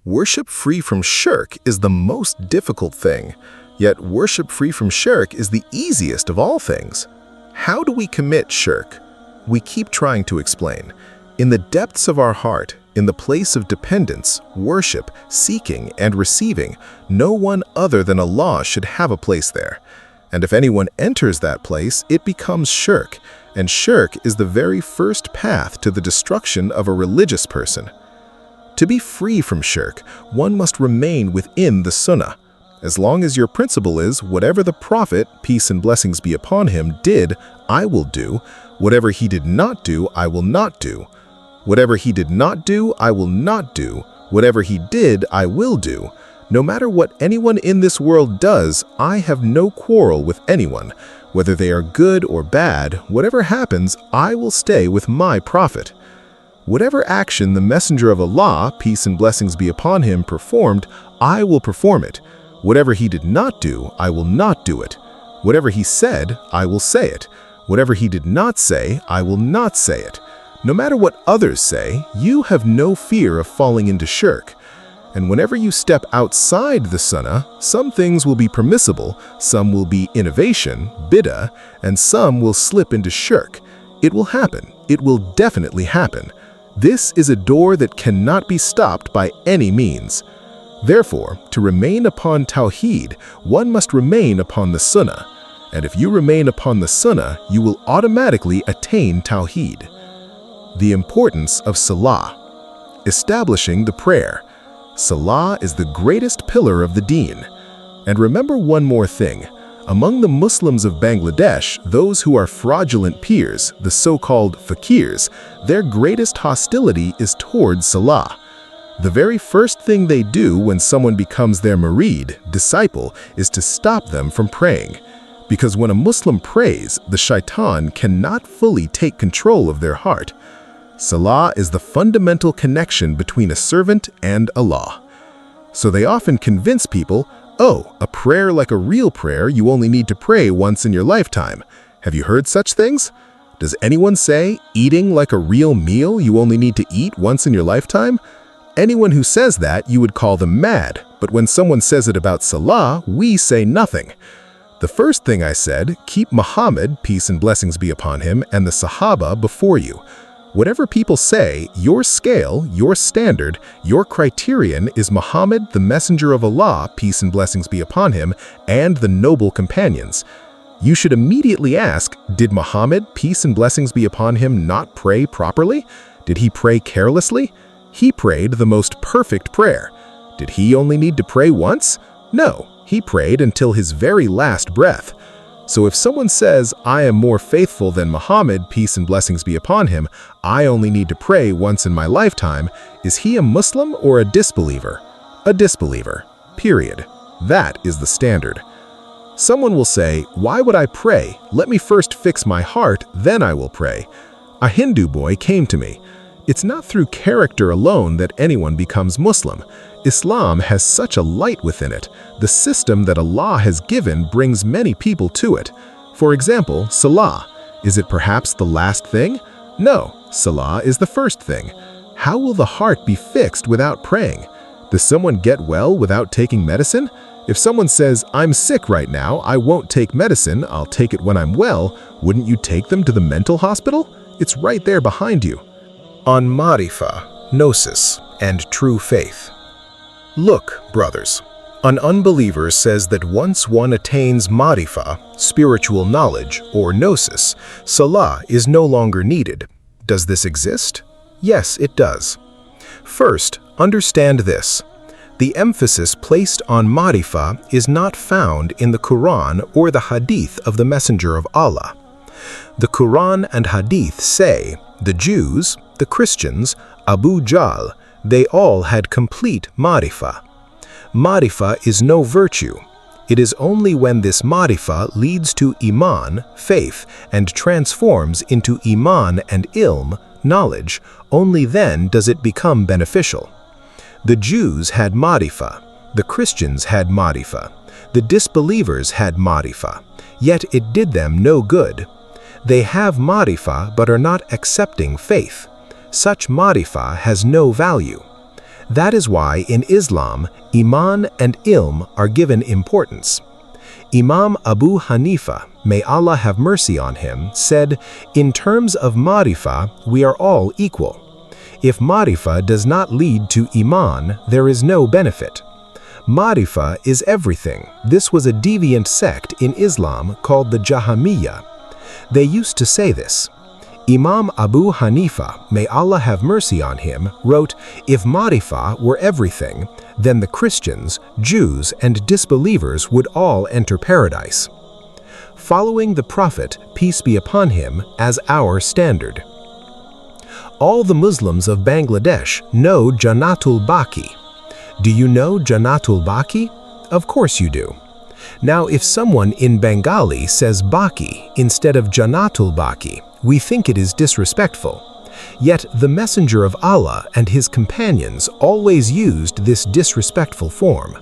Worship free from shirk is the most difficult thing, yet worship free from shirk is the easiest of all things. How do we commit shirk? We keep trying to explain. In the depths of our heart, in the place of dependence, worship, seeking, and receiving, no one other than Allah should have a place there. And if anyone enters that place, it becomes shirk, and shirk is the very first path to the destruction of a religious person. To be free from shirk, one must remain within the Sunnah. As long as your principle is, whatever the Prophet, peace and blessings be upon him, did, I will do. Whatever he did not do, I will not do. Whatever he did not do, I will not do. Whatever he did, I will do. No matter what anyone in this world does, I have no quarrel with anyone. Whether they are good or bad, whatever happens, I will stay with my Prophet. Whatever action the Messenger of Allah, peace and blessings be upon him, performed, I will perform it. Whatever he did not do, I will not do it. Whatever he said, I will say it. Whatever he did not say, I will not say it. No matter what others say, you have no fear of falling into shirk. And whenever you step outside the Sunnah, some things will be permissible, some will be innovation, bid'ah, and some will slip into shirk. It will happen. It will definitely happen. This is a door that cannot be stopped by any means. Therefore, to remain upon Tawheed, one must remain upon the Sunnah. And if you remain upon the Sunnah, you will automatically attain Tawheed. The importance of Salah. Establishing the prayer. Salah is the greatest pillar of the deen. And remember one more thing. Among the Muslims of Bangladesh, those who are fraudulent pirs, the so-called fakirs, their greatest hostility is towards Salah. The very first thing they do when someone becomes their murid, disciple, is to stop them from praying. Because when a Muslim prays, the shaitan cannot fully take control of their heart. Salah is the fundamental connection between a servant and Allah. So they often convince people, oh, a prayer like a real prayer, you only need to pray once in your lifetime. Have you heard such things? Does anyone say, eating like a real meal, you only need to eat once in your lifetime? Anyone who says that, you would call them mad, but when someone says it about Salah, we say nothing. The first thing I said, keep Muhammad, peace and blessings be upon him, and the Sahaba before you. Whatever people say, your scale, your standard, your criterion is Muhammad, the Messenger of Allah, peace and blessings be upon him, and the noble companions. You should immediately ask, did Muhammad, peace and blessings be upon him, not pray properly? Did he pray carelessly? He prayed the most perfect prayer. Did he only need to pray once? No, he prayed until his very last breath. So if someone says, I am more faithful than Muhammad, peace and blessings be upon him, I only need to pray once in my lifetime, is he a Muslim or a disbeliever? A disbeliever, period. That is the standard. Someone will say, why would I pray? Let me first fix my heart, then I will pray. A Hindu boy came to me. It's not through character alone that anyone becomes Muslim. Islam has such a light within it. The system that Allah has given brings many people to it. For example, Salah. Is it perhaps the last thing? No, Salah is the first thing. How will the heart be fixed without praying? Does someone get well without taking medicine? If someone says, I'm sick right now, I won't take medicine, I'll take it when I'm well, wouldn't you take them to the mental hospital? It's right there behind you. On Marifah, Gnosis, and True Faith. Look, brothers, an unbeliever says that once one attains Marifah, spiritual knowledge, or Gnosis, Salah is no longer needed. Does this exist? Yes, it does. First, understand this. The emphasis placed on Marifah is not found in the Quran or the Hadith of the Messenger of Allah. The Quran and Hadith say the Jews, the Christians, Abu Jahl, they all had complete Marifah. Marifah is no virtue. It is only when this Marifah leads to Iman, faith, and transforms into Iman and Ilm, knowledge, only then does it become beneficial. The Jews had Marifah, the Christians had Marifah, the disbelievers had Marifah, yet it did them no good. They have Marifah but are not accepting faith. Such Marifah has no value. That is why in Islam, Iman and Ilm are given importance. Imam Abu Hanifa, may Allah have mercy on him, said, "In terms of Ma'rifah, we are all equal. If Ma'rifah does not lead to Iman, there is no benefit. Ma'rifah is everything." This was a deviant sect in Islam called the Jahamiyyah. They used to say this. Imam Abu Hanifa, may Allah have mercy on him, wrote, "If Ma'rifah were everything, then the Christians, Jews, and disbelievers would all enter paradise." Following the Prophet, peace be upon him, as our standard. All the Muslims of Bangladesh know Jannatul Baqi. Do you know Jannatul Baqi? Of course you do. Now, if someone in Bengali says Baqi instead of Jannatul Baqi, we think it is disrespectful. Yet the Messenger of Allah and his companions always used this disrespectful form,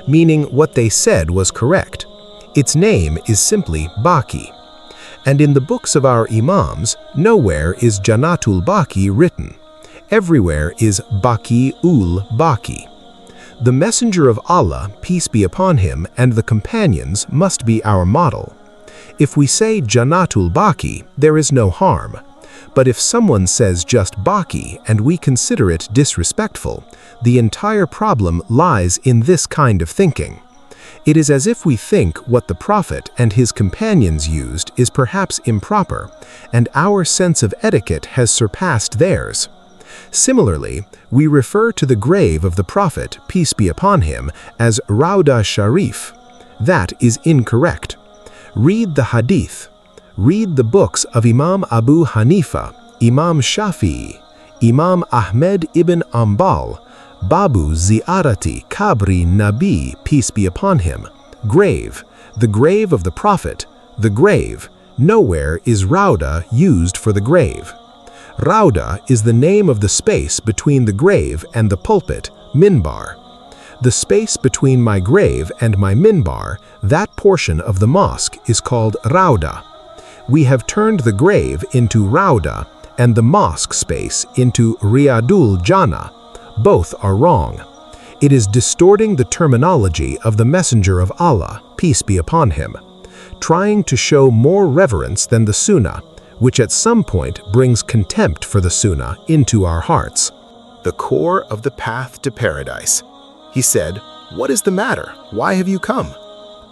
meaning what they said was correct. Its name is simply Baqi. And in the books of our Imams, nowhere is Jannatul Baqi written. Everywhere is Baqi-ul Baqi. The Messenger of Allah, peace be upon him, and the companions must be our model. If we say Jannatul Baqi, there is no harm. But if someone says just Baqi and we consider it disrespectful, the entire problem lies in this kind of thinking. It is as if we think what the Prophet and his companions used is perhaps improper, and our sense of etiquette has surpassed theirs. Similarly, we refer to the grave of the Prophet, peace be upon him, as Rauda Sharif. That is incorrect. Read the Hadith. Read the books of Imam Abu Hanifa, Imam Shafi'i, Imam Ahmed ibn Ambal, Babu Ziarati Kabri Nabi, peace be upon him. Grave, the grave of the Prophet, the grave. Nowhere is Rauda used for the grave. Rauda is the name of the space between the grave and the pulpit, minbar. The space between my grave and my minbar, that portion of the mosque, is called Rauda. We have turned the grave into Rauda and the mosque space into Riyadul Jannah. Both are wrong. It is distorting the terminology of the Messenger of Allah, peace be upon him, trying to show more reverence than the Sunnah, which at some point brings contempt for the Sunnah into our hearts. The core of the path to paradise. He said, "What is the matter? Why have you come?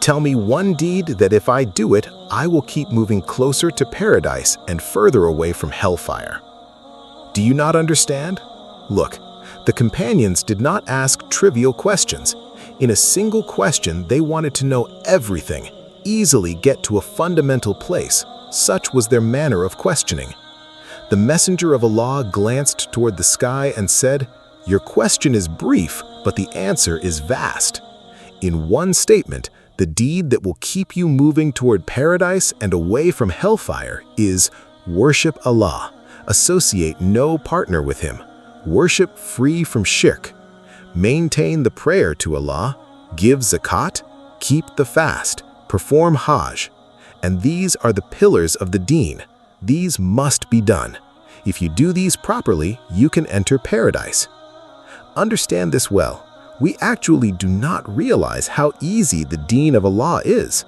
Tell me one deed that if I do it, I will keep moving closer to paradise and further away from hellfire." Do you not understand? Look, the companions did not ask trivial questions. In a single question, they wanted to know everything, easily get to a fundamental place. Such was their manner of questioning. The Messenger of Allah glanced toward the sky and said, "Your question is brief, but the answer is vast." In one statement, the deed that will keep you moving toward paradise and away from hellfire is worship Allah, associate no partner with him, worship free from shirk, maintain the prayer to Allah, give zakat, keep the fast, perform Hajj. And these are the pillars of the deen. These must be done. If you do these properly, you can enter paradise. Understand this well. We actually do not realize how easy the deen of Allah is.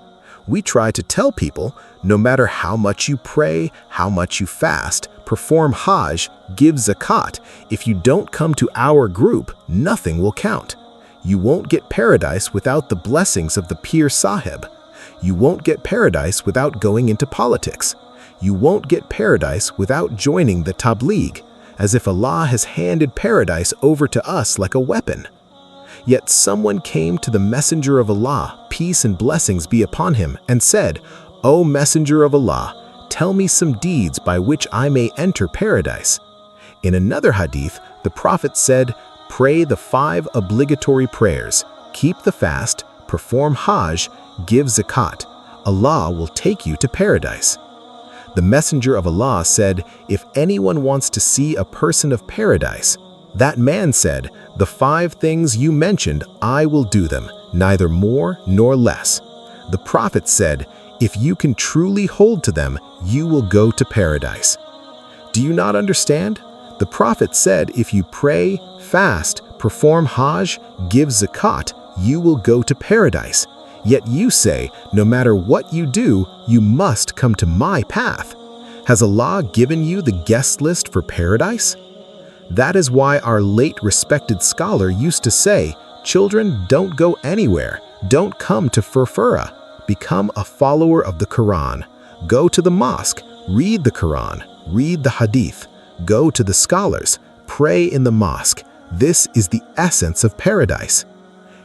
We try to tell people, no matter how much you pray, how much you fast, perform Hajj, give zakat, if you don't come to our group, nothing will count. You won't get paradise without the blessings of the Pir Sahib. You won't get paradise without going into politics. You won't get paradise without joining the Tabligh, as if Allah has handed paradise over to us like a weapon. Yet someone came to the Messenger of Allah, peace and blessings be upon him, and said, "O Messenger of Allah, tell me some deeds by which I may enter paradise." In another hadith, the Prophet said, "Pray the 5 obligatory prayers, keep the fast, perform Hajj, give zakat. Allah will take you to paradise." The Messenger of Allah said, "If anyone wants to see a person of paradise," that man said, "The 5 things you mentioned, I will do them, neither more nor less." The Prophet said, "If you can truly hold to them, you will go to paradise." Do you not understand? The Prophet said, if you pray, fast, perform Hajj, give Zakat, you will go to paradise. Yet you say, no matter what you do, you must come to my path. Has Allah given you the guest list for paradise? That is why our late respected scholar used to say, children, don't go anywhere. Don't come to Furfura. Become a follower of the Quran. Go to the mosque, read the Quran, read the Hadith. Go to the scholars, pray in the mosque. This is the essence of paradise.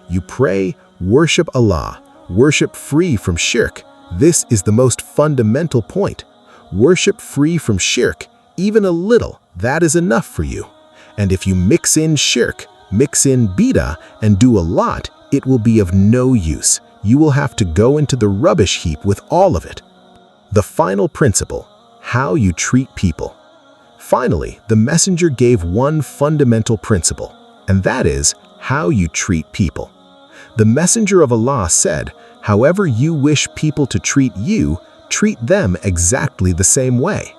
You pray, worship Allah, worship free from shirk. This is the most fundamental point. Worship free from shirk, even a little, that is enough for you. And if you mix in shirk, mix in bid'ah, and do a lot, it will be of no use. You will have to go into the rubbish heap with all of it. The final principle, how you treat people. Finally, the messenger gave one fundamental principle, and that is how you treat people. The messenger of Allah said, however you wish people to treat you, treat them exactly the same way.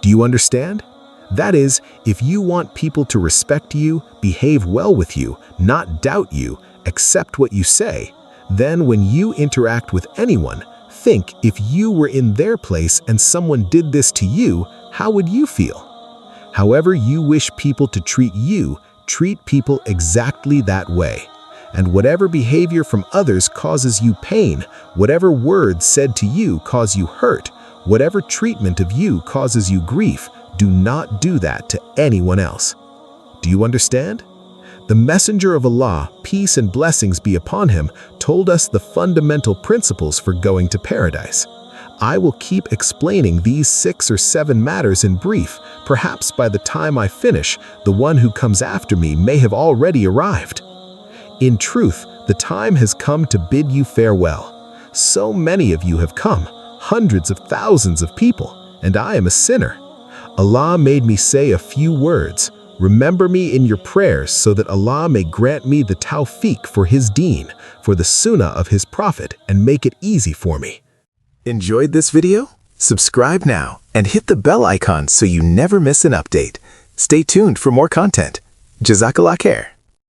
Do you understand? That is, if you want people to respect you, behave well with you, not doubt you, accept what you say, then when you interact with anyone, think if you were in their place and someone did this to you, how would you feel? However you wish people to treat you, treat people exactly that way. And whatever behavior from others causes you pain, whatever words said to you cause you hurt, whatever treatment of you causes you grief, do not do that to anyone else. Do you understand? The Messenger of Allah, peace and blessings be upon him, told us the fundamental principles for going to paradise. I will keep explaining these 6 or 7 matters in brief. Perhaps by the time I finish, the one who comes after me may have already arrived. In truth, the time has come to bid you farewell. So many of you have come, hundreds of thousands of people, and I am a sinner. Allah made me say a few words. Remember me in your prayers so that Allah may grant me the tawfiq for His deen, for the Sunnah of His Prophet, and make it easy for me. Enjoyed this video? Subscribe now and hit the bell icon so you never miss an update. Stay tuned for more content. Jazakallah khair.